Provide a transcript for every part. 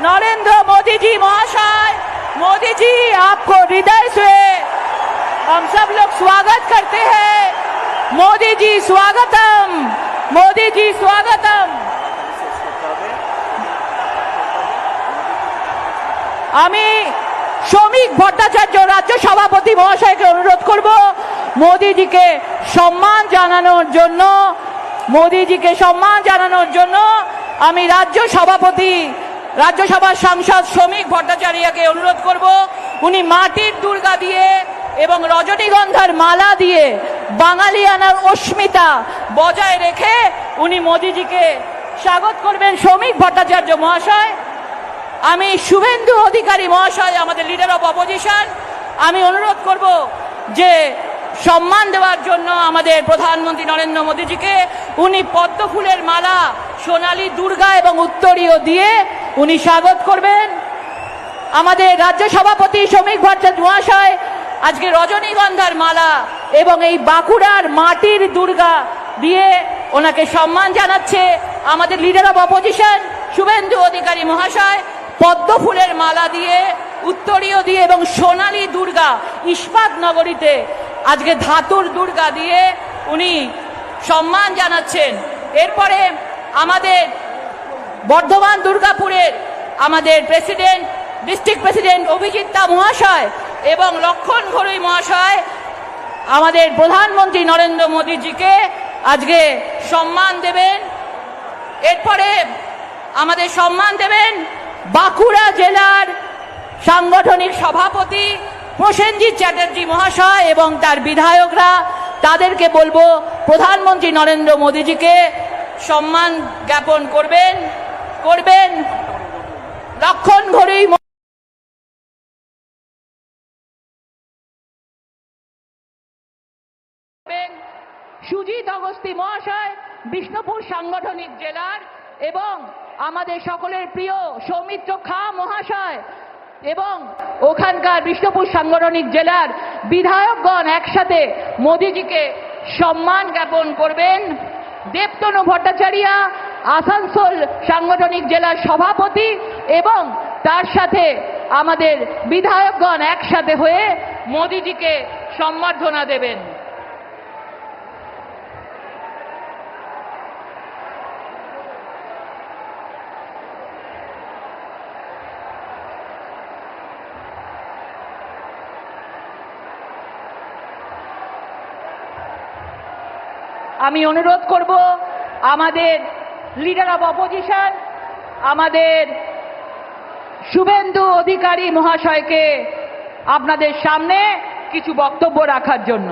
नरेंद्र मोदी जी महाशय, मोदी जी आपको हृदय से हम सब लोग स्वागत करते हैं। मोदी जी स्वागतम, मोदी जी स्वागतम। আমি শ্রমিক ভট্টাচার্য রাজ্য সভাপতি মহাশয়কে অনুরোধ করব মোদিজিকে সম্মান জানানোর জন্য, মোদিজিকে সম্মান জানানোর জন্য আমি রাজ্যসভার সাংসদ শ্রমিক ভট্টাচার্যকে অনুরোধ করব উনি মাটির দুর্গা দিয়ে এবং রজনীগন্ধার মালা দিয়ে বাঙালিয়ানার অস্মিতা বজায় রেখে উনি মোদিজিকে স্বাগত করবেন। শ্রমিক ভট্টাচার্য মহাশয়, আমি শুভেন্দু অধিকারী মহাশয়, আমাদের লিডার অফ অপোজিশন, আমি অনুরোধ করব যে সম্মান দেওয়ার জন্য আমাদের প্রধানমন্ত্রী নরেন্দ্র মোদীজিকে উনি পদ্ম ফুলের মালা, সোনালী দুর্গা এবং উত্তরীয় দিয়ে উনি স্বাগত করবেন। আমাদের রাজ্য সভাপতি শ্রমিক ভট্টাচার্য মহাশয় আজকে রজনীগন্ধার মালা এবং এই বাঁকুড়ার মাটির দুর্গা দিয়ে ওনাকে সম্মান জানাচ্ছে। আমাদের leader of opposition Suvendu Adhikari মহাশয় পদ্ম ফুলের মালা দিয়ে, উত্তরীয় দিয়ে এবং সোনালী দুর্গা ইস্পাত নগরীতে আজকে ধাতুর দুর্গা দিয়ে উনি সম্মান জানাচ্ছেন। এরপরে আমাদের বর্ধমান দুর্গাপুরের আমাদের প্রেসিডেন্ট, ডিস্ট্রিক্ট প্রেসিডেন্ট অভিজিৎ মহাশয় এবং লক্ষণ ঘড়ুই মহাশয় আমাদের প্রধানমন্ত্রী নরেন্দ্র মোদীজিকে আজকে সম্মান দেবেন। এরপরে আমাদের সম্মান দেবেন বাঁকুড়া জেলার সাংগঠনিক সভাপতি প্রসেনজিৎ চ্যাটার্জি মহাশয় এবং তার বিধায়করা। তাদেরকে বলবো প্রধানমন্ত্রী নরেন্দ্র মোদীজিকে সম্মান জ্ঞাপন করবেন। লক্ষণ ঘড়ুই, সুজিত অগস্তি মহাশয় বিষ্ণুপুর সাংগঠনিক জেলার এবং আমাদের সকলের প্রিয় সৌমিত্র খাঁ মহাশয় এবং ওখানকার বিষ্ণুপুর সাংগঠনিক জেলার বিধায়কগণ একসাথে মোদিজিকে সম্মান জ্ঞাপন করবেন। দেবতনু ভট্টাচার্য আসানসোল সাংগঠনিক জেলার সভাপতি এবং তার সাথে আমাদের বিধায়কগণ একসাথে হয়ে মোদিজিকে সম্বর্ধনা দেবেন। আমি অনুরোধ করব আমাদের লিডার অফ অপোজিশন আমাদের শুভেন্দু অধিকারী মহাশয়কে আপনাদের সামনে কিছু বক্তব্য রাখার জন্য।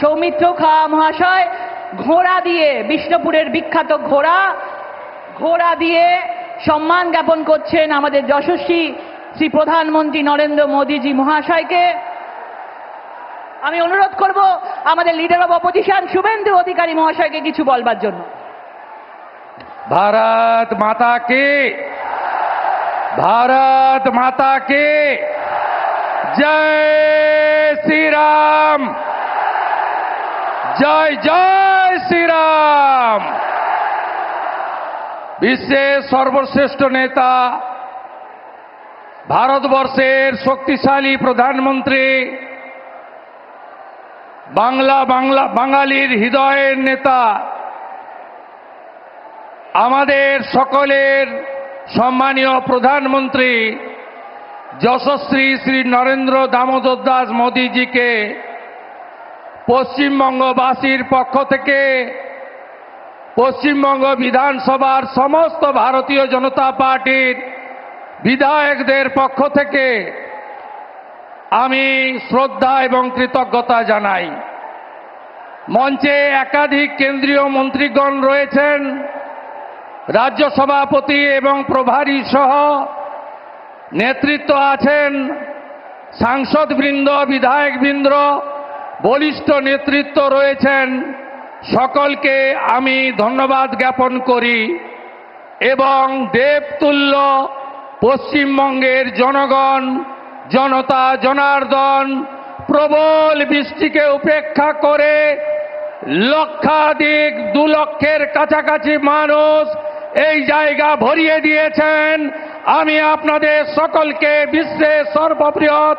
সৌমিত্র খাঁ মহাশয় ঘোড়া দিয়ে, বিষ্ণুপুরের বিখ্যাত ঘোড়া দিয়ে সম্মান জ্ঞাপন করছেন আমাদের যশস্বী শ্রী প্রধানমন্ত্রী নরেন্দ্র মোদীজি মহাশয়কে। আমি অনুরোধ করব আমাদের leader of opposition Suvendu Adhikari মহাশয়কে কিছু বলবার জন্য। भारत माता की, भारत माता की जय श्री राम, जय जय श्री राम। বিশ্বের সর্বশ্রেষ্ঠ নেতা, ভারতবর্ষের শক্তিশালী প্রধানমন্ত্রী, বাঙালির হৃদয়ের নেতা, আমাদের সকলের সম্মানীয় প্রধানমন্ত্রী যশস্বী শ্রী নরেন্দ্র দামোদর দাস মোদীজিকে পশ্চিমবঙ্গবাসীর পক্ষ থেকে, পশ্চিমবঙ্গ বিধানসভার সমস্ত ভারতীয় জনতা পার্টির বিধায়কদের পক্ষ থেকে আমি শ্রদ্ধা এবং কৃতজ্ঞতা জানাই। মঞ্চে একাধিক কেন্দ্রীয় মন্ত্রীগণ রয়েছেন, রাজ্য সভাপতি এবং প্রভারী সহ নেতৃত্ব আছেন, সাংসদবৃন্দ, বিধায়কবৃন্দ, বরিষ্ঠ নেতৃত্ব রয়েছেন। সকলকে আমি ধন্যবাদ জ্ঞাপন করি এবং দেবতুল্য পশ্চিমবঙ্গের জনগণ, জনতা জনার্দন, প্রবল বৃষ্টিকে উপেক্ষা করে লক্ষাধিক 2 লক্ষের কাছাকাছি মানুষ এই জায়গা ভরিয়ে দিয়েছেন। আমি আপনাদের সকলকে বিশ্বের সর্ববৃহৎ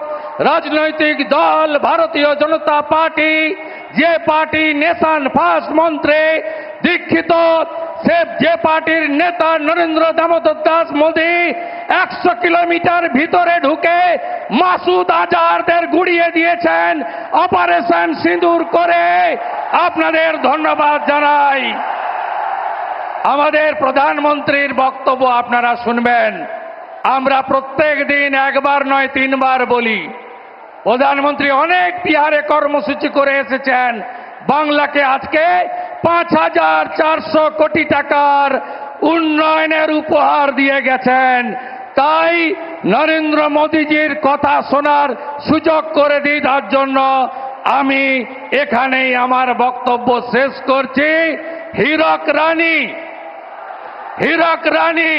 রাজনৈতিক দল ভারতীয় জনতা পার্টি, যে পার্টি নেশন ফার্স্ট মন্ত্রে দীক্ষিত, যে পার্টির নেতা নরেন্দ্র দামোদর দাস মোদী 100 কিলোমিটার ভিতরে ঢুকে মাসুদ আজহারদের গুড়িয়ে দিয়েছেন অপারেশন সিঁদুর করে, আপনাদের ধন্যবাদ জানাই। আমাদের প্রধানমন্ত্রীর বক্তব্য আপনারা শুনবেন। আমরা প্রত্যেক দিন একবার নয় 3 বার বলি, প্রধানমন্ত্রী অনেক বিহারে কর্মসূচি করে এসেছেন, বাংলাকে আজকে 5400 কোটি টাকার উন্নয়নের উপহার দিয়ে গেছেন। তাই নরেন্দ্র মোদীজির কথা শোনার সুযোগ করে দিই, তার জন্য আমি এখানেই আমার বক্তব্য শেষ করছি। হীরক রানী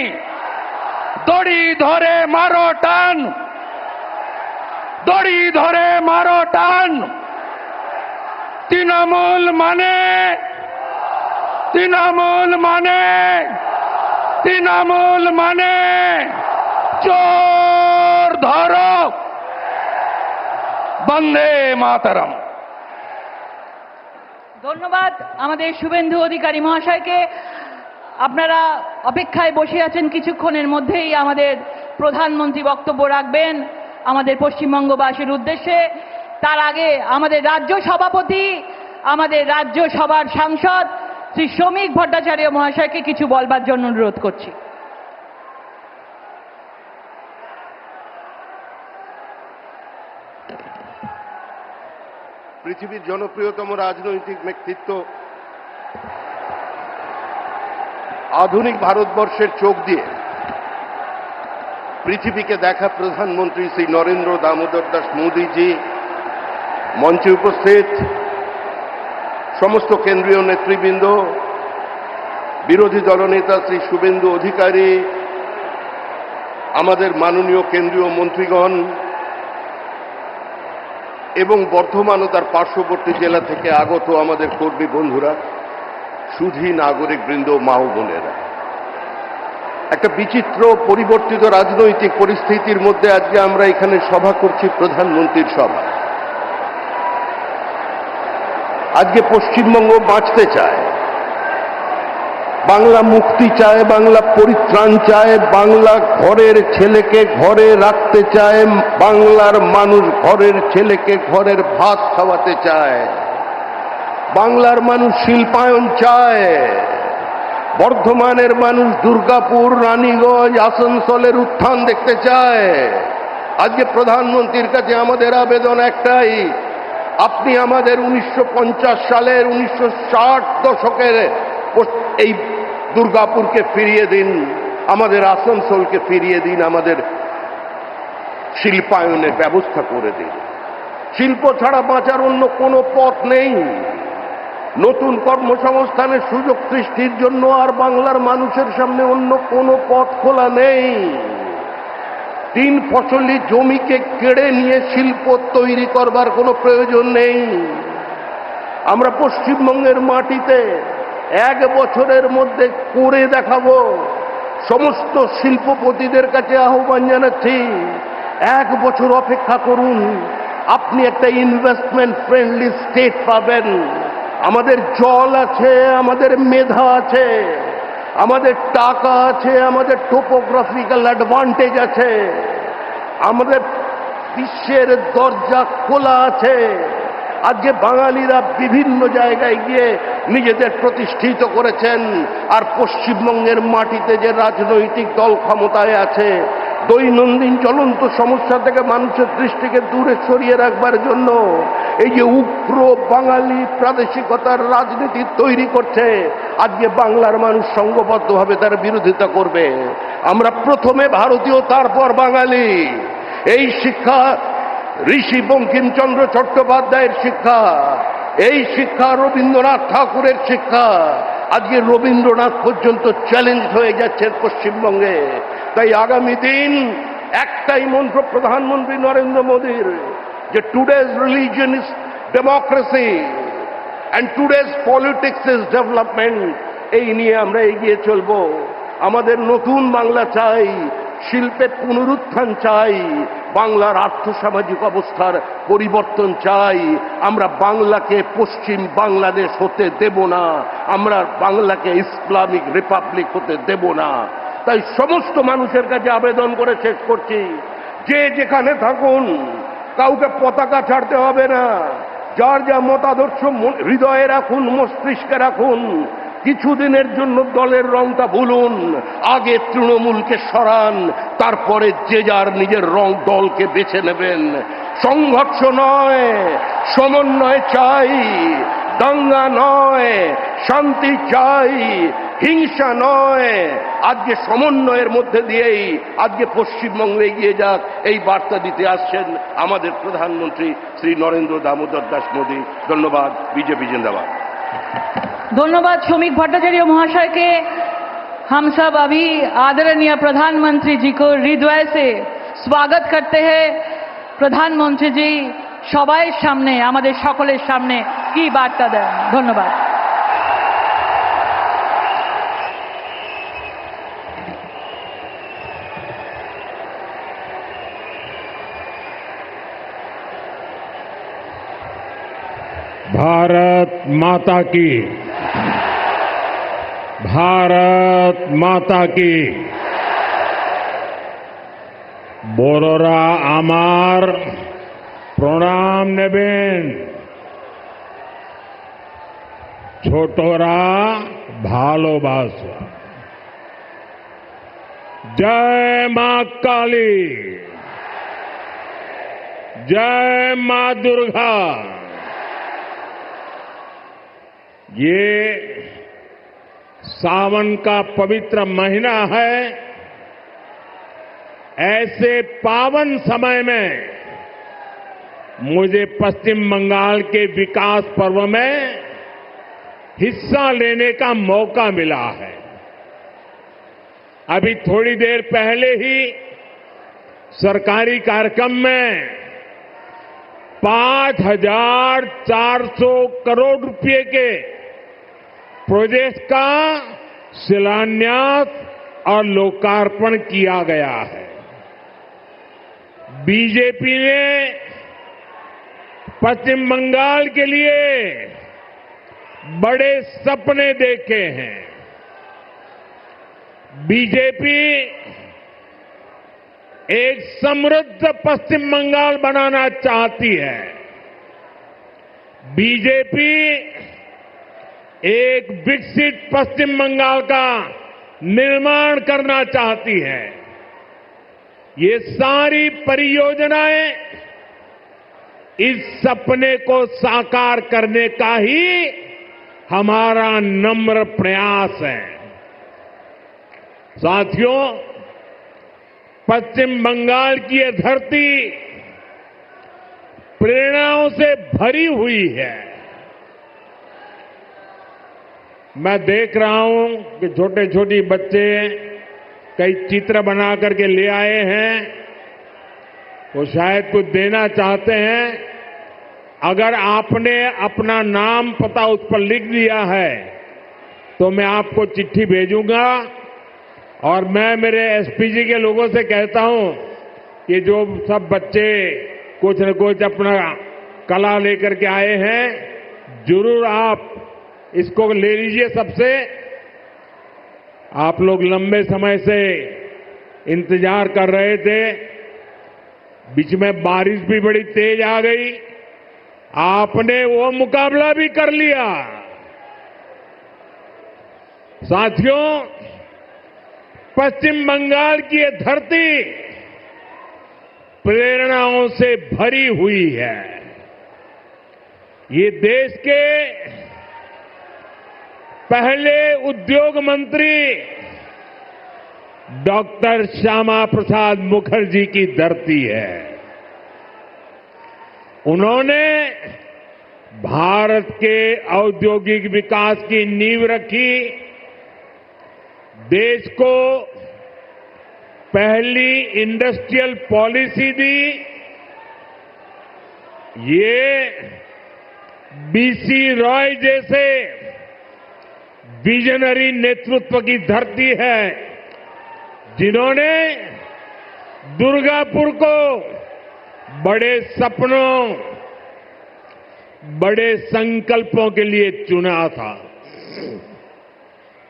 দড়ি ধরে মারো টান, দড়ি ধরে মারো টান। তৃণমূল মানে চোর ধরো। বন্দে মাতরম। ধন্যবাদ আমাদের শুভেন্দু অধিকারী মহাশয়কে। আপনারা অপেক্ষায় বসে আছেন, কিছুক্ষণের মধ্যেই আমাদের প্রধানমন্ত্রী বক্তব্য রাখবেন আমাদের পশ্চিমবঙ্গবাসীর উদ্দেশ্যে। তার আগে আমাদের রাজ্য সভাপতি, আমাদের রাজ্যসভার সাংসদ শ্রী শ্রমিক ভট্টাচার্য মহাশয়কে কিছু বলবার জন্য অনুরোধ করছি। পৃথিবীর জনপ্রিয়তম রাজনৈতিক ব্যক্তিত্ব, আধুনিক ভারতবর্ষের চোখ দিয়ে পৃথিবীকে দেখা প্রধানমন্ত্রী শ্রী নরেন্দ্র দামোদর দাস মোদীজি, মঞ্চে উপস্থিত সমস্ত কেন্দ্রীয় নেতৃবৃন্দ, বিরোধী দলনেতা শ্রী শুভেন্দু অধিকারী, আমাদের মাননীয় কেন্দ্রীয় মন্ত্রীগণ এবং বর্ধমান ও তার পার্শ্ববর্তী জেলা থেকে আগত আমাদের কর্মী বন্ধুরা, সুধী নাগরিকবৃন্দ, মা ও বোনেরা, একটা বিচিত্র পরিবর্তিত রাজনৈতিক পরিস্থিতির মধ্যে আজকে আমরা এখানে সভা করছি, প্রধানমন্ত্রীর সভা। আজকে পশ্চিমবঙ্গ বাঁচতে চায়, বাংলা মুক্তি চায়, বাংলা পরিত্রাণ চায়, বাংলা ঘরের ছেলেকে ঘরে রাখতে চায়, বাংলার মানুষ ঘরের ছেলেকে ঘরের ভাত খাওয়াতে চায়, বাংলার মানুষ শিল্পায়ন চায়, বর্ধমানের মানুষ দুর্গাপুর, রানীগঞ্জ, আসানসোলের উত্থান দেখতে চায়। আজকে প্রধানমন্ত্রীর কাছে আমাদের আবেদন একটাই, আপনি আমাদের 1950 সালের 1960 দশকের এই দুর্গাপুরকে ফিরিয়ে দিন, আমাদের আসানসোলকে ফিরিয়ে দিন, আমাদের শিল্পায়নের ব্যবস্থা করে দিন। শিল্প ছাড়া বাঁচার অন্য কোনো পথ নেই। নতুন কর্মসংস্থানের সুযোগ সৃষ্টির জন্য আর বাংলার মানুষের সামনে অন্য কোনো পথ খোলা নেই। 3 ফসলি জমিকে কেড়ে নিয়ে শিল্প তৈরি করবার কোনো প্রয়োজন নেই। আমরা পশ্চিমবঙ্গের মাটিতে 1 বছরের মধ্যে করে দেখাবো। সমস্ত শিল্পপতিদের কাছে আহ্বান জানাচ্ছি, 1 বছর অপেক্ষা করুন, আপনি একটা ইনভেস্টমেন্ট ফ্রেন্ডলি স্টেট পাবেন। আমাদের জল আছে, আমাদের মেধা আছে, আমাদের টাকা আছে, আমাদের টোপোগ্রাফিক্যাল অ্যাডভান্টেজ আছে, আমাদের বিশ্বের দরজা খোলা আছে। আজকে বাঙালিরা বিভিন্ন জায়গায় গিয়ে নিজেদের প্রতিষ্ঠিত করেছেন। আর পশ্চিমবঙ্গের মাটিতে যে রাজনৈতিক দল ক্ষমতায় আছে, দৈনন্দিন জ্বলন্ত সমস্যা থেকে মানুষের দৃষ্টিকে দূরে সরিয়ে রাখবার জন্য এই যে উগ্র বাঙালি প্রাদেশিকতার রাজনীতি তৈরি করছে, আজকে বাংলার মানুষ সংঘবদ্ধভাবে তার বিরোধিতা করবে। আমরা প্রথমে ভারতীয়, তারপর বাঙালি। এই শিক্ষা ঋষি বঙ্কিমচন্দ্র চট্টোপাধ্যায়ের শিক্ষা, এই শিক্ষা রবীন্দ্রনাথ ঠাকুরের শিক্ষা। আজকে রবীন্দ্রনাথ পর্যন্ত চ্যালেঞ্জ হয়ে যাচ্ছে পশ্চিমবঙ্গে। তাই আগামী দিন একটাই মন্ত্র প্রধানমন্ত্রী নরেন্দ্র মোদীর, যে today's religion is democracy and today's politics is development. এই নিয়ে আমরা এগিয়ে চলব। আমাদের নতুন বাংলা চাই, শিল্পের পুনরুত্থান চাই, বাংলার আর্থসামাজিক অবস্থার পরিবর্তন চাই। আমরা বাংলাকে পশ্চিম বাংলাদেশ হতে দেব না, আমরা বাংলাকে ইসলামিক রিপাবলিক হতে দেব না। তাই সমস্ত মানুষের কাছে আবেদন করে শেষ করছি, যে যেখানে থাকুন কাউকে পতাকা ছাড়তে হবে না। যার যা মতাদর্শ হৃদয়ে রাখুন, মস্তিষ্কে রাখুন। কিছুদিনের জন্য দলের রংটা ভুলুন, আগে তৃণমূলকে সরান, তারপরে যে যার নিজের রং দলকে বেছে নেবেন। সংঘর্ষ নয়, সমন্বয় চাই, দাঙ্গা নয়, শান্তি চাই, হিংসা নয়। আজকে সমন্বয়ের মধ্যে দিয়েই আজকে পশ্চিমবঙ্গ এগিয়ে যাক, এই বার্তা দিতে আসছেন আমাদের প্রধানমন্ত্রী শ্রী নরেন্দ্র দামোদর দাস মোদী। ধন্যবাদ। বিজেপি जिंदाबाद। धन्यवाद श्रमिक भट्टाचार्य महाशय के। हम सब अभी आदरणीय प्रधानमंत्री जी को हृदय से स्वागत करते हैं। प्रधानमंत्री जी सबाइर सामने आमादेर सकलेर सामने की बार्ता दें। धन्यवाद। भारत माता की, भारत माता की। বড়রা আমার প্রণাম নেবেন, ছোটরা ভালোবাসা। জয় মা কালী, जय मां दुर्गा। ये सावन का पवित्र महीना है। ऐसे पावन समय में मुझे पश्चिम बंगाल के विकास पर्व में हिस्सा लेने का मौका मिला है। अभी थोड़ी देर पहले ही सरकारी कार्यक्रम में 5,400 करोड़ रुपए के प्रोजेक्ट का शिलान्यास और लोकार्पण किया गया है। बीजेपी ने पश्चिम बंगाल के लिए बड़े सपने देखे हैं। बीजेपी एक समृद्ध पश्चिम बंगाल बनाना चाहती है। बीजेपी एक विकसित पश्चिम बंगाल का निर्माण करना चाहती है। ये सारी परियोजनाएं इस सपने को साकार करने का ही हमारा नम्र प्रयास है। साथियों, पश्चिम बंगाल की ये धरती प्रेरणाओं से भरी हुई है। मैं देख रहा हूं कि छोटे छोटे बच्चे कई चित्र बना करके ले आए हैं। वो शायद कुछ देना चाहते हैं। अगर आपने अपना नाम पता उस पर लिख दिया है तो मैं आपको चिट्ठी भेजूंगा। और मैं मेरे एसपीजी के लोगों से कहता हूं कि जो सब बच्चे कुछ न कुछ अपना कला लेकर के आए हैं, जरूर आप इसको ले लीजिए सबसे। आप लोग लंबे समय से इंतजार कर रहे थे। बीच में बारिश भी बड़ी तेज आ गई। आपने वो मुकाबला भी कर लिया। साथियों, पश्चिम बंगाल की ये धरती प्रेरणाओं से भरी हुई है। ये देश के पहले उद्योग मंत्री डॉक्टर श्यामा प्रसाद मुखर्जी की धरती है। उन्होंने भारत के औद्योगिक विकास की नींव रखी। देश को पहली इंडस्ट्रियल पॉलिसी दी ये बीसी रॉय जैसे विजनरी नेतृत्व की धरती है, जिन्होंने दुर्गापुर को बड़े सपनों, बड़े संकल्पों के लिए चुना था।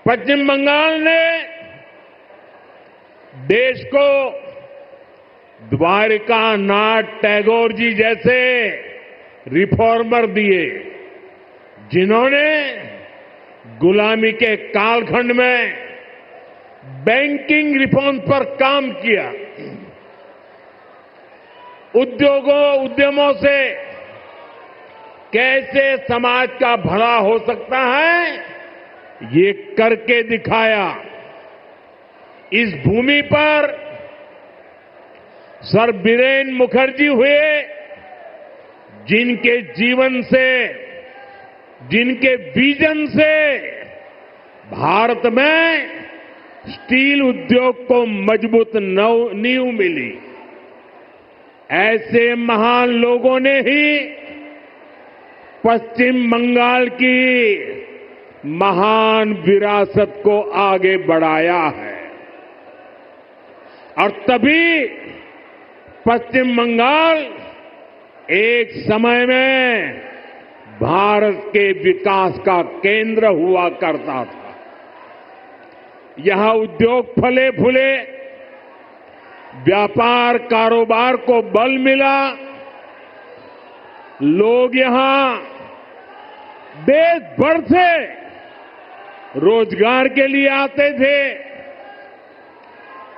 पश्चिम बंगाल ने देश को द्वारिका नाथ टैगोर जी जैसे रिफॉर्मर दिए, जिन्होंने गुलामी के कालखंड में बैंकिंग रिफॉर्म पर काम किया। उद्यमों से कैसे समाज का भला हो सकता है, ये करके दिखाया। इस भूमि पर सर बीरेन मुखर्जी हुए, जिनके जीवन से, जिनके विजन से भारत में स्टील उद्योग को मजबूत नींव मिली। ऐसे महान लोगों ने ही पश्चिम बंगाल की महान विरासत को आगे बढ़ाया है, और तभी पश्चिम बंगाल एक समय में भारत के विकास का केंद्र हुआ करता था। यहां उद्योग फले फूले, व्यापार कारोबार को बल मिला, लोग यहां देश भर से रोजगार के लिए आते थे।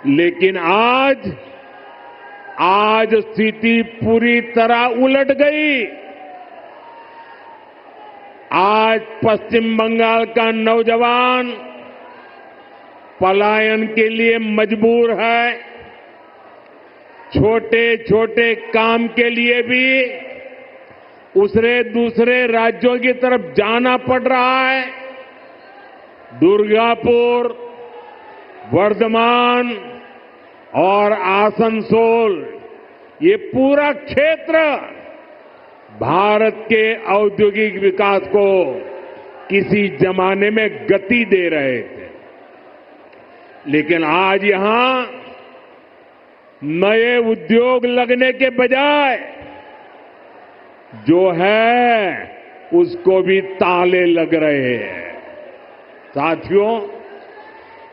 लेकिन आज स्थिति पूरी तरह उलट गई। आज पश्चिम बंगाल का नौजवान पलायन के लिए मजबूर है। छोटे छोटे काम के लिए भी दूसरे राज्यों की तरफ जाना पड़ रहा है। दुर्गापुर, वर्धमान और आसनसोल, ये पूरा क्षेत्र भारत के औद्योगिक विकास को किसी जमाने में गति दे रहे थे। लेकिन आज यहां नए उद्योग लगने के बजाय जो है उसको भी ताले लग रहे हैं। साथियों,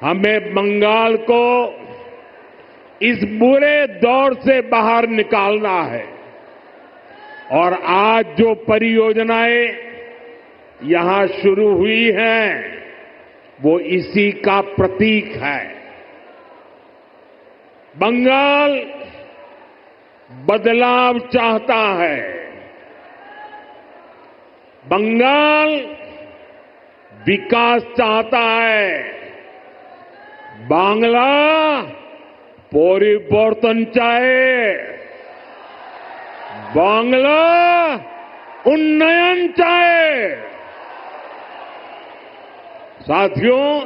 हमें बंगाल को इस बुरे दौर से बाहर निकालना है, और आज जो परियोजनाएं यहां शुरू हुई हैं वो इसी का प्रतीक है। बंगाल बदलाव चाहता है। बंगाल विकास चाहता है। बांग्ला परिवर्तन चाहे, बांग्ला उन्नयन चाहे। साथियों,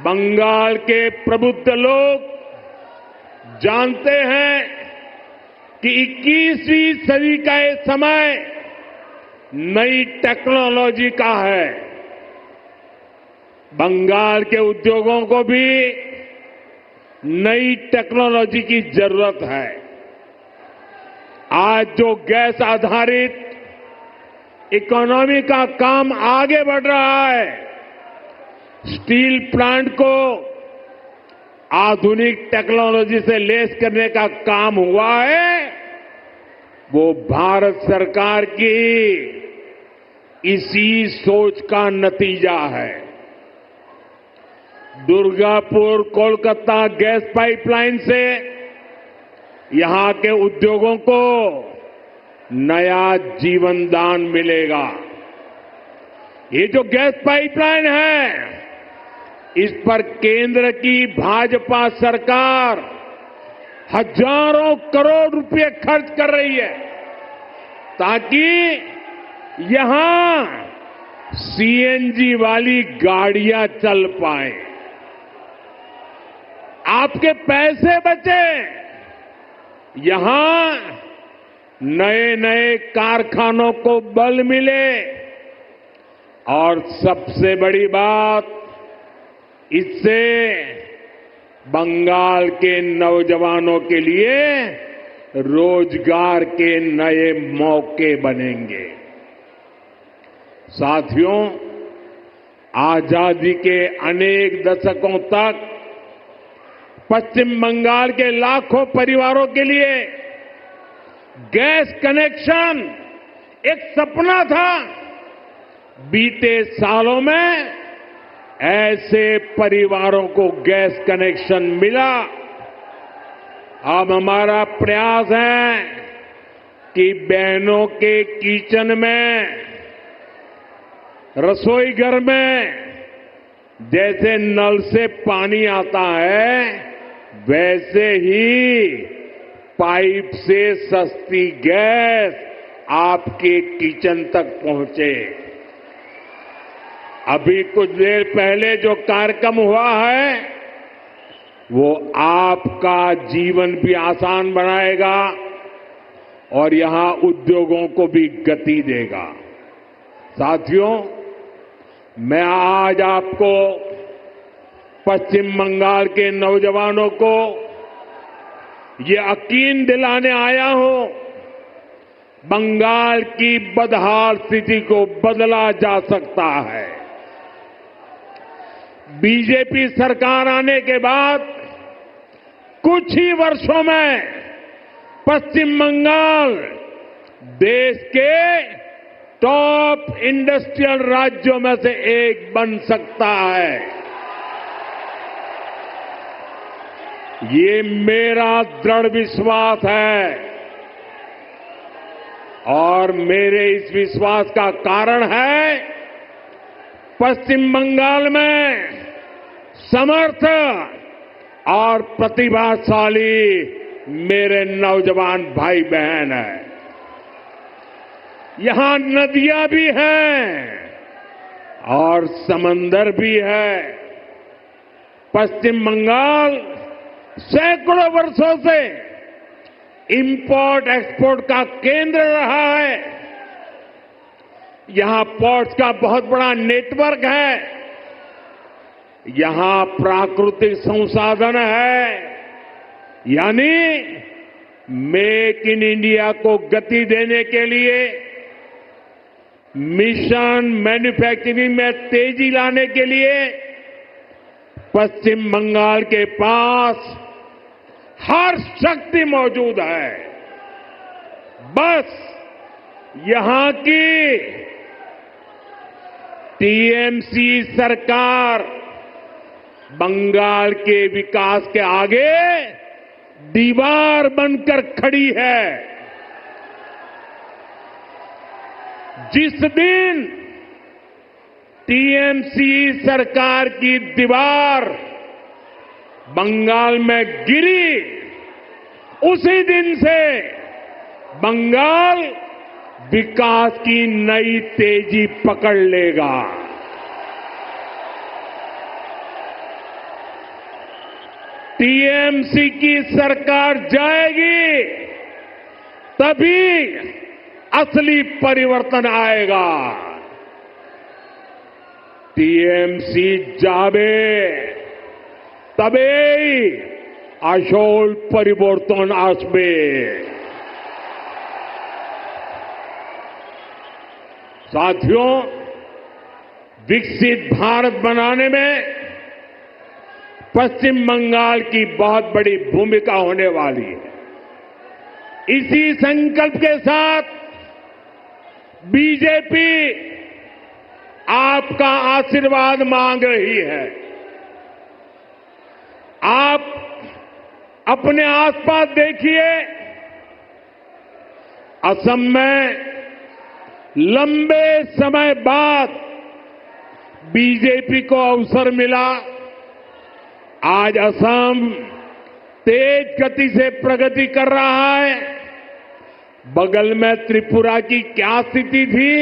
बंगाल के प्रबुद्ध लोग जानते हैं कि 21वीं सदी का ये समय नई टेक्नोलॉजी का है। बंगाल के उद्योगों को भी नई टेक्नोलॉजी की जरूरत है। आज जो गैस आधारित इकोनॉमी का काम आगे बढ़ रहा है, स्टील प्लांट को आधुनिक टेक्नोलॉजी से लेस करने का काम हुआ है, वो भारत सरकार की इसी सोच का नतीजा है। दुर्गापुर कोलकाता गैस पाइपलाइन से यहां के उद्योगों को नया जीवन दान मिलेगा। ये जो गैस पाइपलाइन है, इस पर केंद्र की भाजपा सरकार हजारों करोड़ रुपए खर्च कर रही है, ताकि यहां सीएनजी वाली गाड़ियां चल पाए, आपके पैसे बचे, यहां नए नए कारखानों को बल मिले और सबसे बड़ी बात, इससे बंगाल के नौजवानों के लिए रोजगार के नए मौके बनेंगे। साथियों, आजादी के अनेक दशकों तक पश्चिम बंगाल के लाखों परिवारों के लिए गैस कनेक्शन एक सपना था। बीते सालों में ऐसे परिवारों को गैस कनेक्शन मिला। अब हमारा प्रयास है कि बहनों के किचन में, रसोई घर में जैसे नल से पानी आता है, वैसे ही पाइप से सस्ती गैस आपके किचन तक पहुंचे। अभी कुछ देर पहले जो कार्यक्रम हुआ है, वो आपका जीवन भी आसान बनाएगा और यहां उद्योगों को भी गति देगा। साथियों, मैं आज आपको, पश्चिम बंगाल के नौजवानों को ये यकीन दिलाने आया हूं, बंगाल की बदहाल स्थिति को बदला जा सकता है। बीजेपी सरकार आने के बाद कुछ ही वर्षों में पश्चिम बंगाल देश के टॉप इंडस्ट्रियल राज्यों में से एक बन सकता है। ये मेरा दृढ़ विश्वास है और मेरे इस विश्वास का कारण है पश्चिम बंगाल में समर्थ और प्रतिभाशाली मेरे नौजवान भाई बहन हैं। यहां नदियां भी हैं और समंदर भी है। पश्चिम बंगाल सैकड़ों वर्षों से इंपोर्ट एक्सपोर्ट का केंद्र रहा है। यहां पोर्ट्स का बहुत बड़ा नेटवर्क है। यहां प्राकृतिक संसाधन है, यानी मेक इन इंडिया को गति देने के लिए, मिशन मैन्युफैक्चरिंग में तेजी लाने के लिए पश्चिम बंगाल के पास हर शक्ति मौजूद है। बस यहां की टीएमसी सरकार बंगाल के विकास के आगे दीवार बनकर खड़ी है। जिस दिन टीएमसी सरकार की दीवार बंगाल में गिरी, उसी दिन से बंगाल विकास की नई तेजी पकड़ लेगा। टीएमसी की सरकार जाएगी, तभी असली परिवर्तन आएगा। टीएमसी जावे तबेई আসল परिवर्तन আসবে। साथियों, विकसित भारत बनाने में पश्चिम बंगाल की बहुत बड़ी भूमिका होने वाली है। इसी संकल्प के साथ बीजेपी आपका आशीर्वाद मांग रही है। आप अपने आसपास देखिए, असम में लंबे समय बाद बीजेपी को अवसर मिला। आज असम तेज गति से प्रगति कर रहा है। बगल में त्रिपुरा की क्या स्थिति थी,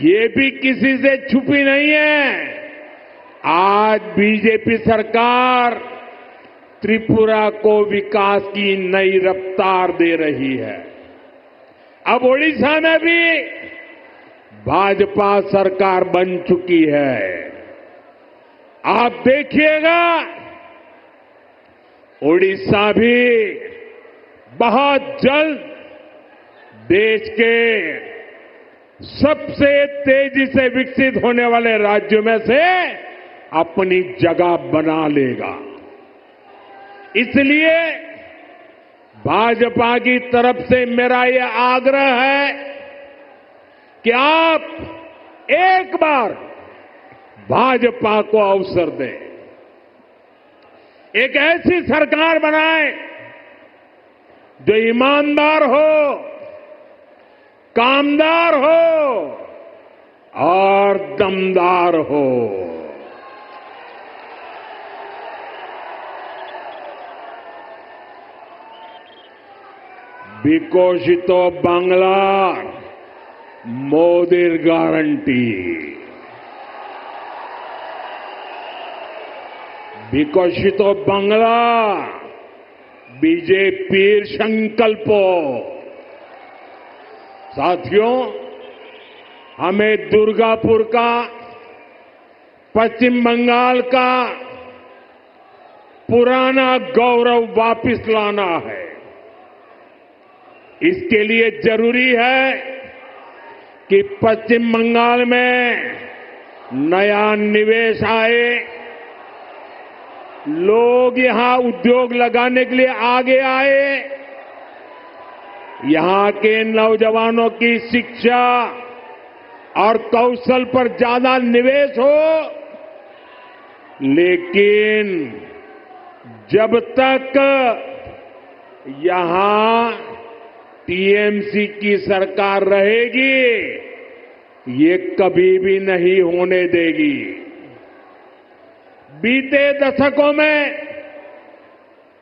ये भी किसी से छुपी नहीं है। आज बीजेपी सरकार त्रिपुरा को विकास की नई रफ्तार दे रही है। अब ओडिशा में भी भाजपा सरकार बन चुकी है। आप देखिएगा ओडिशा भी बहुत जल्द देश के सबसे तेजी से विकसित होने वाले राज्यों में से अपनी जगह बना लेगा। इसलिए भाजपा की तरफ से मेरा यह आग्रह है कि आप एक बार भाजपा को अवसर दें, एक ऐसी सरकार बनाएं जो ईमानदार हो, कामदार हो और दमदार हो। বিকশিত বাংলার মোদির গ্যারান্টি, বিকশিত বাংলা बीजेपी संकल्प। साथियों, हमें दुर्गापुर का, पश्चिम बंगाल का पुराना गौरव वापस लाना है। इसके लिए जरूरी है कि पश्चिम बंगाल में नया निवेश आए, लोग यहां उद्योग लगाने के लिए आगे आए, यहां के नौजवानों की शिक्षा और कौशल पर ज्यादा निवेश हो। लेकिन जब तक यहां टीएमसी की सरकार रहेगी, ये कभी भी नहीं होने देगी। बीते दशकों में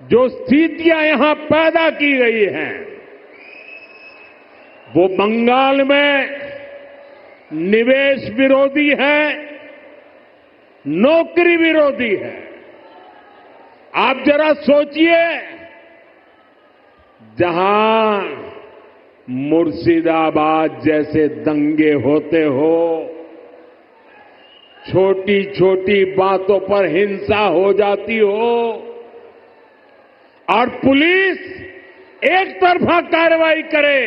जो स्थितियां यहां पैदा की गई हैं, वो बंगाल में निवेश विरोधी है, नौकरी विरोधी है। आप जरा सोचिए, जहां मुर्शिदाबाद जैसे दंगे होते हो, छोटी छोटी बातों पर हिंसा हो जाती हो और पुलिस एक तरफा कार्रवाई करे,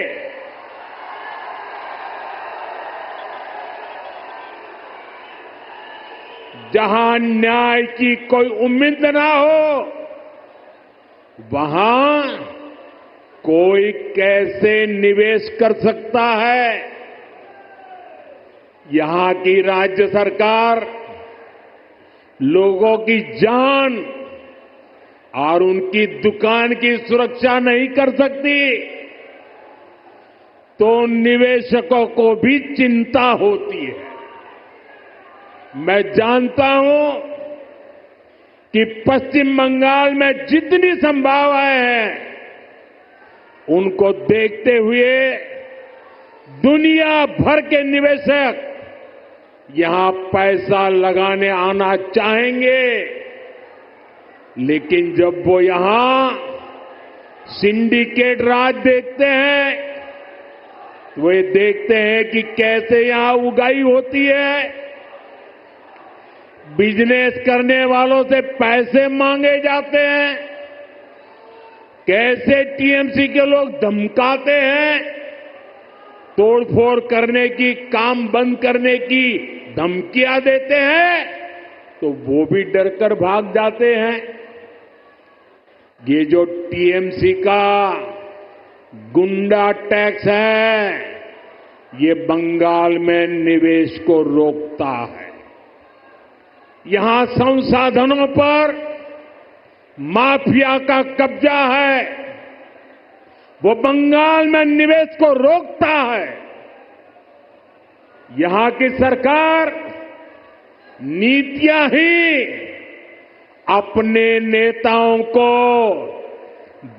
जहां न्याय की कोई उम्मीद ना हो, वहां कोई कैसे निवेश कर सकता है? यहां की राज्य सरकार लोगों की जान और उनकी दुकान की सुरक्षा नहीं कर सकती, तो निवेशकों को भी चिंता होती है। मैं जानता हूं कि पश्चिम बंगाल में जितनी संभावनाएं हैं, उनको देखते हुए दुनिया भर के निवेशक यहां पैसा लगाने आना चाहेंगे। लेकिन जब वो यहां सिंडिकेट राज देखते हैं, तो वे देखते हैं कि कैसे यहां उगाई होती है, बिजनेस करने वालों से पैसे मांगे जाते हैं, कैसे टीएमसी के लोग धमकाते हैं, तोड़फोड़ करने की, काम बंद करने की धमकियां देते हैं, तो वो भी डरकर भाग जाते हैं। ये जो टीएमसी का गुंडा टैक्स है, ये बंगाल में निवेश को रोकता है। यहां संसाधनों पर माफिया का कब्जा है, वो बंगाल में निवेश को रोकता है। यहां की सरकार नीतियां ही अपने नेताओं को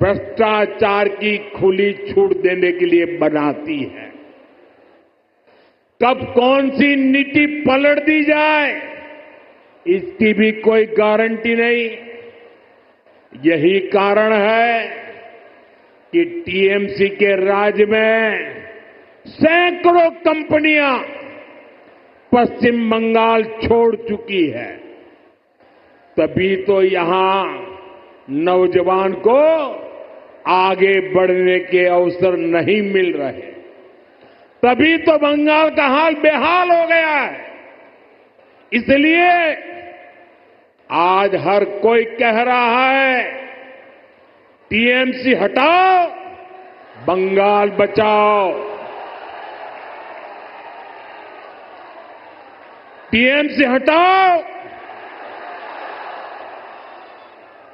भ्रष्टाचार की खुली छूट देने के लिए बनाती है। कब कौन सी नीति पलट दी जाए, इसकी भी कोई गारंटी नहीं। यही कारण है कि टीएमसी के राज में सैकड़ों कंपनियां पश्चिम बंगाल छोड़ चुकी है। तभी तो यहां नौजवान को आगे बढ़ने के अवसर नहीं मिल रहे। तभी तो बंगाल का हाल बेहाल हो गया है। इसलिए आज हर कोई कह रहा है टीएमसी हटाओ, बंगाल बचाओ। टीएमसी हटाओ,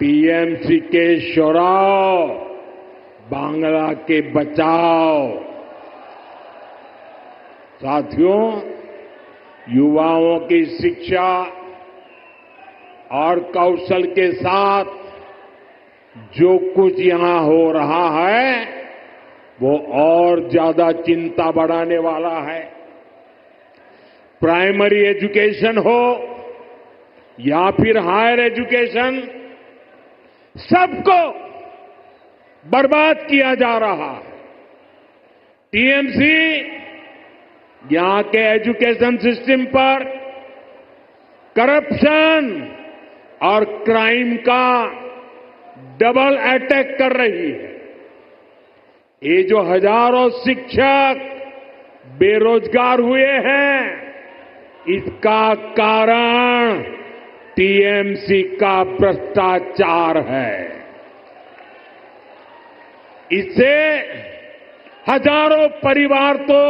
टीएमसी के शोराओ, बांग्ला के बचाओ। साथियों, युवाओं की शिक्षा और कौशल के साथ जो कुछ यहां हो रहा है वो और ज्यादा चिंता बढ़ाने वाला है। प्राइमरी एजुकेशन हो या फिर हायर एजुकेशन, सबको बर्बाद किया जा रहा है। टीएमसी यहां के एजुकेशन सिस्टम पर करप्शन और क्राइम का डबल अटैक कर रही है। ये जो हजारों शिक्षक बेरोजगार हुए हैं, इसका कारण टीएमसी का भ्रष्टाचार है। इससे हजारों परिवार तो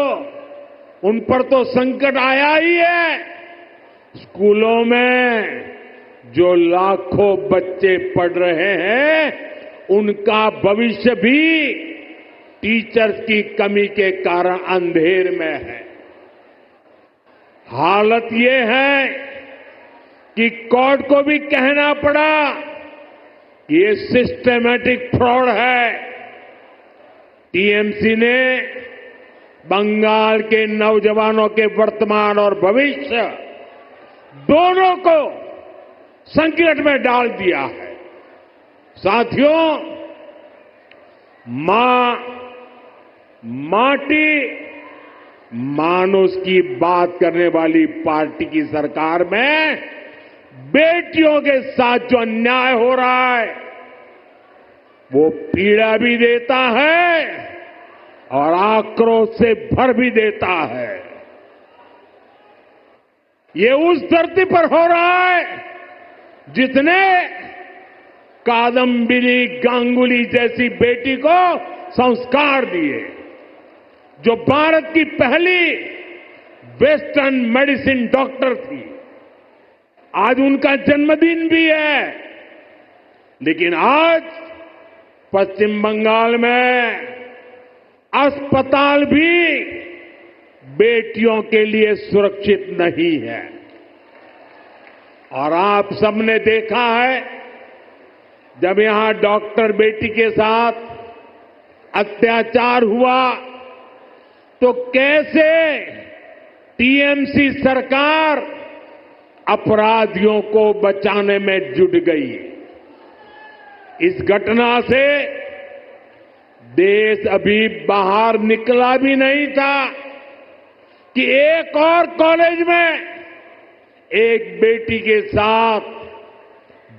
उन पर तो संकट आया ही है। स्कूलों में जो लाखों बच्चे पढ़ रहे हैं, उनका भविष्य भी टीचर्स की कमी के कारण अंधेर में है। हालत ये है कि कोर्ट को भी कहना पड़ा कि ये सिस्टमैटिक फ्रॉड है। टीएमसी ने बंगाल के नौजवानों के वर्तमान और भविष्य दोनों को संकट में डाल दिया है। साथियों, माटी मानुष की बात करने वाली पार्टी की सरकार में बेटियों के साथ जो अन्याय हो रहा है वो पीड़ा भी देता है और आक्रोश से भर भी देता है। ये उस धरती पर हो रहा है जिसने कादम्बिनी गांगुली जैसी बेटी को संस्कार दिए, जो भारत की पहली वेस्टर्न मेडिसिन डॉक्टर थी। आज उनका जन्मदिन भी है, लेकिन आज पश्चिम बंगाल में अस्पताल भी बेटियों के लिए सुरक्षित नहीं है। और आप सबने देखा है, जब यहां डॉक्टर बेटी के साथ अत्याचार हुआ तो कैसे टीएमसी सरकार अपराधियों को बचाने में जुट गई। इस घटना से देश अभी बाहर निकला भी नहीं था कि एक और कॉलेज में एक बेटी के साथ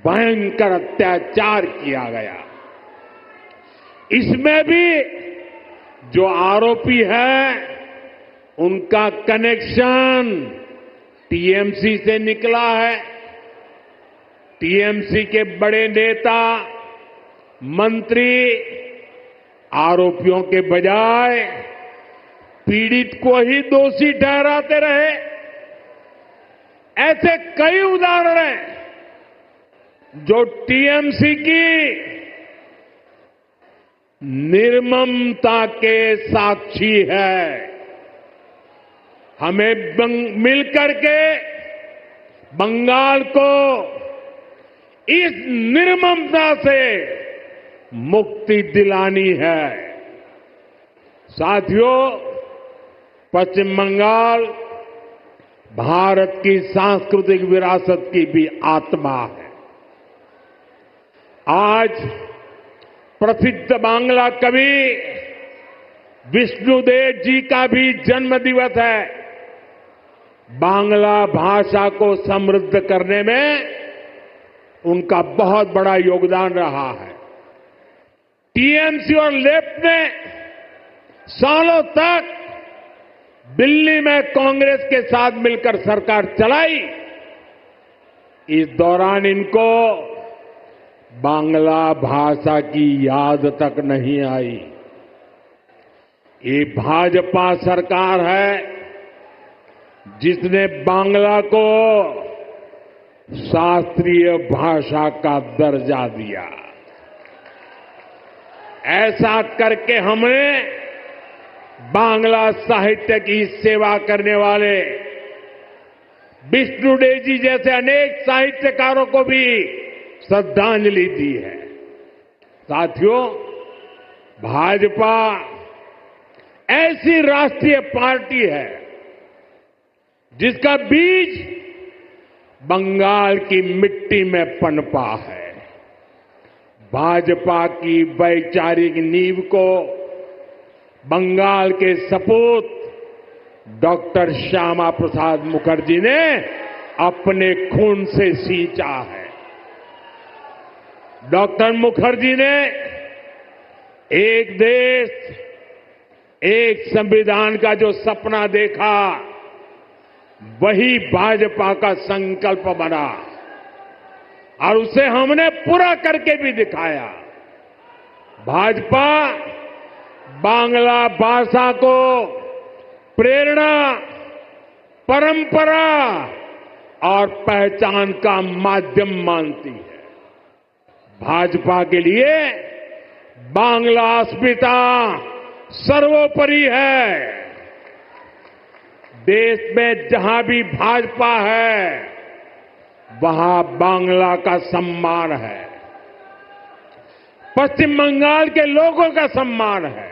भयंकर अत्याचार किया गया। इसमें भी जो आरोपी है उनका कनेक्शन टीएमसी से निकला है। टीएमसी के बड़े नेता, मंत्री आरोपियों के बजाय पीड़ित को ही दोषी ठहराते रहे। ऐसे कई उदाहरण हैं जो टीएमसी की निर्ममता के साक्षी है। हमें मिलकर के बंगाल को इस निर्ममता से मुक्ति दिलानी है। साथियों, पश्चिम बंगाल भारत की सांस्कृतिक विरासत की भी आत्मा है। आज प्रसिद्ध बांग्ला कवि विष्णुदेव जी का भी जन्म दिवस है। बांग्ला भाषा को समृद्ध करने में उनका बहुत बड़ा योगदान रहा है। टीएमसी और लेफ्ट ने सालों तक दिल्ली में कांग्रेस के साथ मिलकर सरकार चलाई। इस दौरान इनको बांग्ला भाषा की याद तक नहीं आई। ये भाजपा सरकार है जिसने बांग्ला को शास्त्रीय भाषा का दर्जा दिया। ऐसा करके हमने बांग्ला साहित्य की सेवा करने वाले विष्णुदेव जी जैसे अनेक साहित्यकारों को भी श्रद्धांजलि दी है। साथियों, भाजपा ऐसी राष्ट्रीय पार्टी है जिसका बीज बंगाल की मिट्टी में पनपा है। भाजपा की वैचारिक नींव को बंगाल के सपूत डॉक्टर श्यामा प्रसाद मुखर्जी ने अपने खून से सींचा है। डॉक्टर मुखर्जी ने एक देश एक संविधान का जो सपना देखा, वही भाजपा का संकल्प बना और उसे हमने पूरा करके भी दिखाया। भाजपा बांग्ला भाषा को प्रेरणा, परंपरा और पहचान का माध्यम मानती है। भाजपा के लिए बांग्ला अस्मिता सर्वोपरि है। देश में जहां भी भाजपा है, वहां बांग्ला का सम्मान है, पश्चिम बंगाल के लोगों का सम्मान है।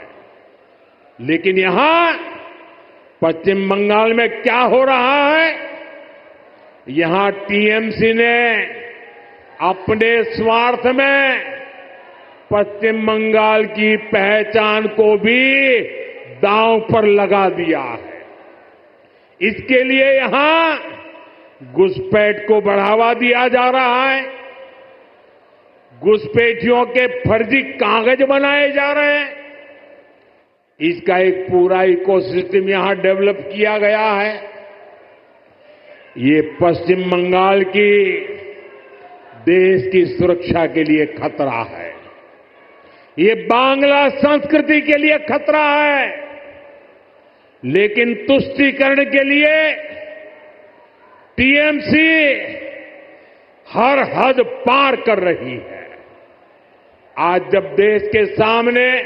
लेकिन यहां पश्चिम बंगाल में क्या हो रहा है? यहां टीएमसी ने अपने स्वार्थ में पश्चिम बंगाल की पहचान को भी दांव पर लगा दिया है। इसके लिए यहां घुसपैठ को बढ़ावा दिया जा रहा है। घुसपैठियों के फर्जी कागज बनाए जा रहे हैं। इसका एक पूरा इकोसिस्टम यहां डेवलप किया गया है। ये पश्चिम बंगाल की देश की सुरक्षा के लिए खतरा है। ये बांग्ला संस्कृति के लिए खतरा है। लेकिन तुष्टीकरण के लिए टीएमसी हर हद पार कर रही है। आज जब देश के सामने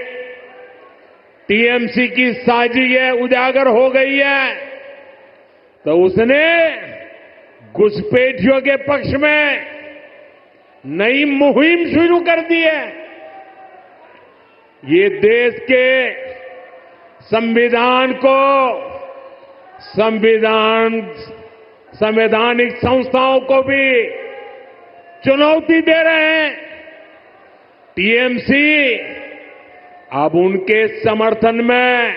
टीएमसी की साजिश उजागर हो गई है, तो उसने घुसपैठियों के पक्ष में नई मुहिम शुरू कर दी है। ये देश के संविधान को, संवैधानिक संस्थाओं को भी चुनौती दे रहे हैं। टीएमसी अब उनके समर्थन में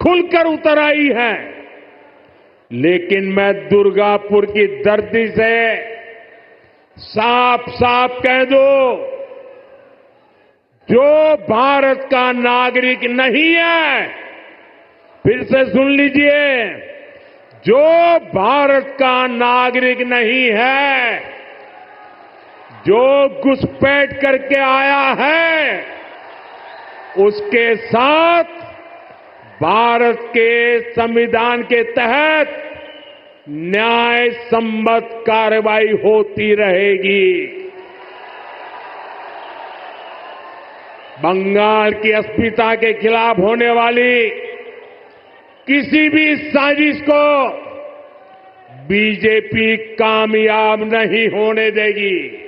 खुलकर उतर आई है। लेकिन मैं दुर्गापुर की धरती से साफ साफ कह दूं, जो भारत का नागरिक नहीं है, फिर से सुन लीजिए, जो भारत का नागरिक नहीं है, जो घुसपैठ करके आया है, उसके साथ भारत के संविधान के तहत न्याय सम्मत कार्रवाई होती रहेगी। बंगाल की अस्मिता के खिलाफ होने वाली किसी भी साजिश को बीजेपी कामयाब नहीं होने देगी।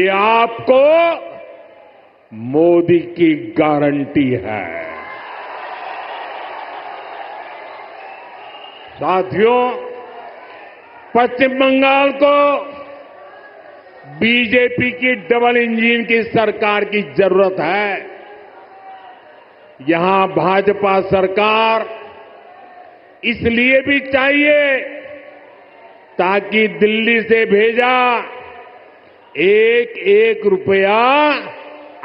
ये आपको मोदी की गारंटी है। साथियों, पश्चिम बंगाल को बीजेपी की डबल इंजन की सरकार की जरूरत है। यहां भाजपा सरकार इसलिए भी चाहिए ताकि दिल्ली से भेजा एक एक रुपया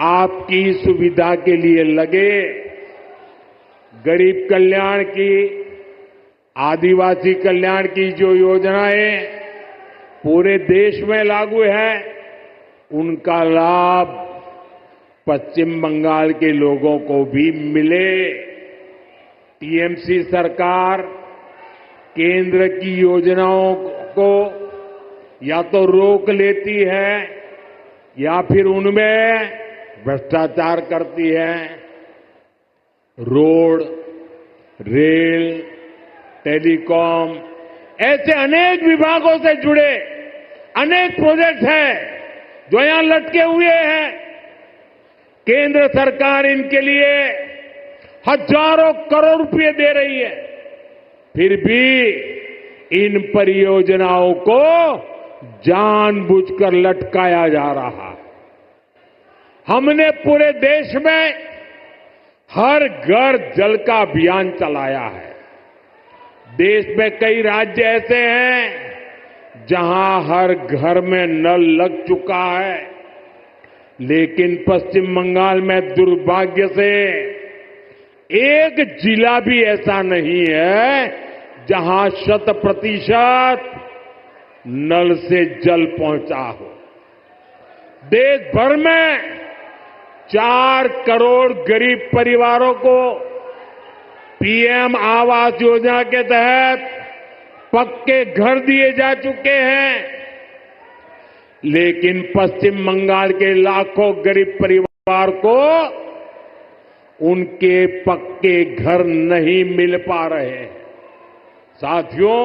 आपकी सुविधा के लिए लगे। गरीब कल्याण की, आदिवासी कल्याण की जो योजनाएं पूरे देश में लागू है, उनका लाभ पश्चिम बंगाल के लोगों को भी मिले। टीएमसी सरकार केंद्र की योजनाओं को या तो रोक लेती है या फिर उनमें भ्रष्टाचार करती है। रोड, रेल, टेलीकॉम ऐसे अनेक विभागों से जुड़े अनेक प्रोजेक्ट हैं जो यहां लटके हुए हैं। केंद्र सरकार इनके लिए हजारों करोड़ रुपए दे रही है, फिर भी इन परियोजनाओं को जानबूझकर लटकाया जा रहा है। हमने पूरे देश में हर घर जल का अभियान चलाया है। देश में कई राज्य ऐसे हैं जहां हर घर में नल लग चुका है, लेकिन पश्चिम बंगाल में दुर्भाग्य से एक जिला भी ऐसा नहीं है जहां 100% नल से जल पहुंचा हो। देश भर में 4 करोड़ गरीब परिवारों को पीएम आवास योजना के तहत पक्के घर दिए जा चुके हैं, लेकिन पश्चिम बंगाल के लाखों गरीब परिवार को उनके पक्के घर नहीं मिल पा रहे हैं। साथियों,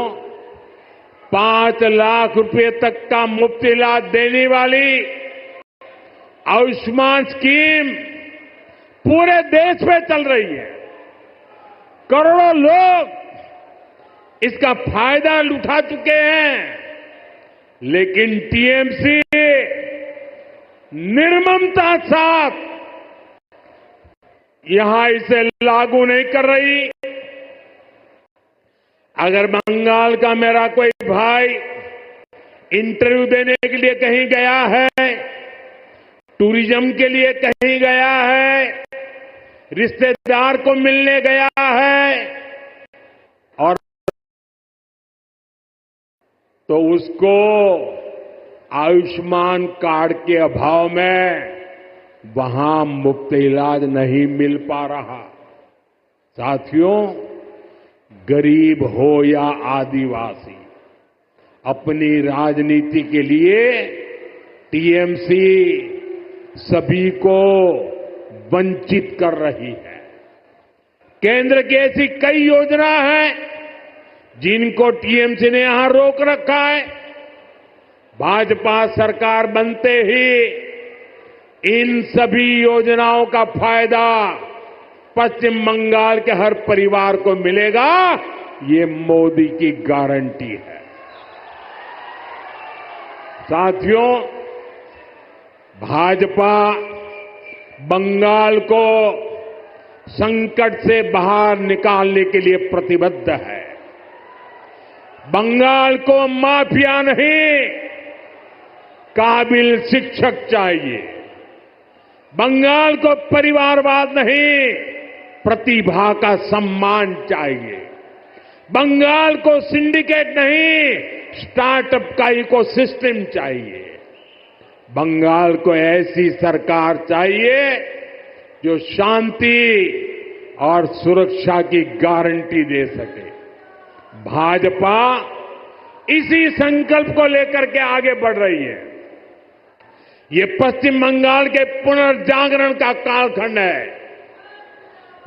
5 लाख रुपए तक का मुफ्त इलाज देने वाली आयुष्मान स्कीम पूरे देश में चल रही है। करोड़ों लोग इसका फायदा उठा चुके हैं, लेकिन टीएमसी निर्ममता साथ यहां इसे लागू नहीं कर रही। अगर बंगाल का मेरा कोई भाई इंटरव्यू देने के लिए कहीं गया है, टूरिज्म के लिए कहीं गया है, रिश्तेदार को मिलने गया है, और तो उसको आयुष्मान कार्ड के अभाव में वहां मुफ्त इलाज नहीं मिल पा रहा। साथियों, गरीब हो या आदिवासी, अपनी राजनीति के लिए टीएमसी सभी को वंचित कर रही है। केंद्र की ऐसी कई योजना हैं जिनको टीएमसी ने यहां रोक रखा है। भाजपा सरकार बनते ही इन सभी योजनाओं का फायदा पश्चिम बंगाल के हर परिवार को मिलेगा, ये मोदी की गारंटी है। साथियों, भाजपा बंगाल को संकट से बाहर निकालने के लिए प्रतिबद्ध है। बंगाल को माफिया नहीं, काबिल शिक्षक चाहिए। बंगाल को परिवारवाद नहीं, प्रतिभा का सम्मान चाहिए। बंगाल को सिंडिकेट नहीं, स्टार्टअप का इकोसिस्टम चाहिए। बंगाल को ऐसी सरकार चाहिए जो शांति और सुरक्षा की गारंटी दे सके। भाजपा इसी संकल्प को लेकर के आगे बढ़ रही है। ये पश्चिम बंगाल के पुनर्जागरण का कालखंड है।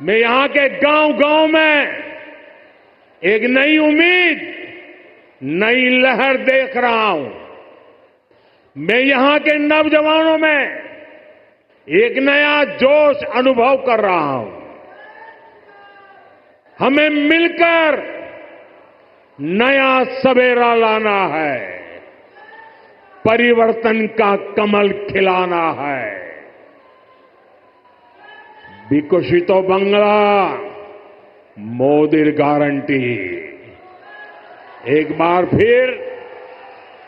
मैं यहां के गांव-गांव में एक नई उम्मीद, नई लहर देख रहा हूं। मैं यहां के नौजवानों में एक नया जोश अनुभव कर रहा हूं। हमें मिलकर नया सवेरा लाना है, परिवर्तन का कमल खिलाना है। विकसितो बंगला मोदी गारंटी। एक बार फिर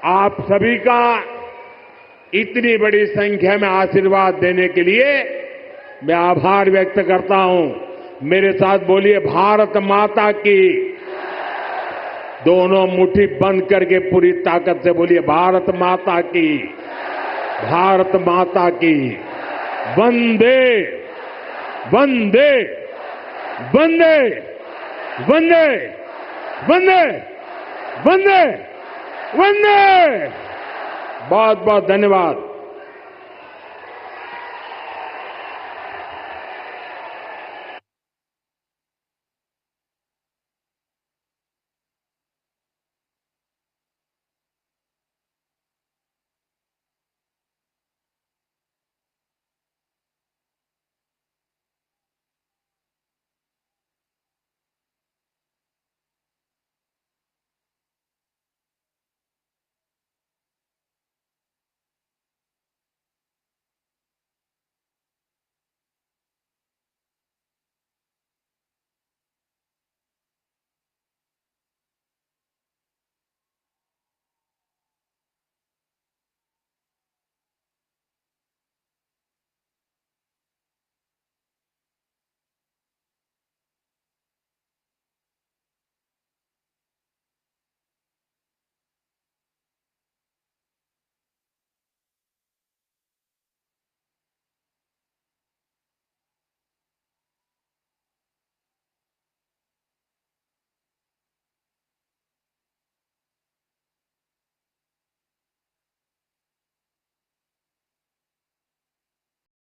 आप सभी का इतनी बड़ी संख्या में आशीर्वाद देने के लिए मैं आभार व्यक्त करता हूं। मेरे साथ बोलिए भारत माता की। दोनों मुट्ठी बंद करके पूरी ताकत से बोलिए भारत माता की, भारत माता की। वंदे वंदे वंदे वंदे वंदे वंदे वंदे। बहुत बहुत धन्यवाद।